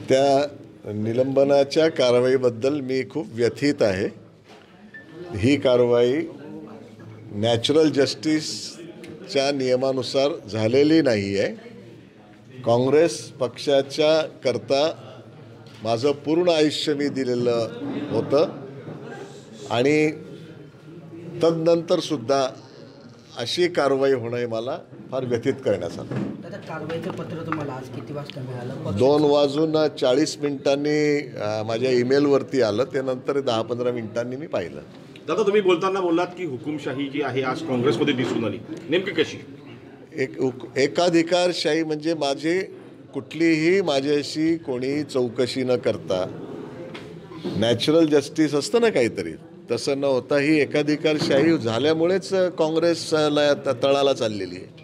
त्या निलंबनाच्या कारवाईबद्दल मी खूप व्यथित आहे. ही कारवाई नॅचरल जस्टिसच्या नियमानुसार झालेली नाही आहे. काँग्रेस पक्षाच्या करता माझं पूर्ण आयुष्य मी दिलेलं होतं आणि तदनंतरसुद्धा अशी कारवाई होणं हे मला फार व्यथित करण्यात आलं. दादा, कारवाईचं पत्र तुम्हाला आज किती वाजता मिळालं? 2:40 माझ्या ईमेलवरती आलं. त्यानंतर 10-15 मिनिटांनी मी पाहिलं. दादा, तुम्ही बोलताना बोललात की हुकुमशाही जी आहे आज काँग्रेसमध्ये दिसून आली, नेमकी कशी? एकाधिकारशाही म्हणजे कुठलीही माझ्याशी कोणी चौकशी न करता नॅचरल जस्टिस असतं ना काहीतरी, तसं न होता ही एकाधिकारशाही झाल्यामुळेच काँग्रेस तळाला चाललेली आहे.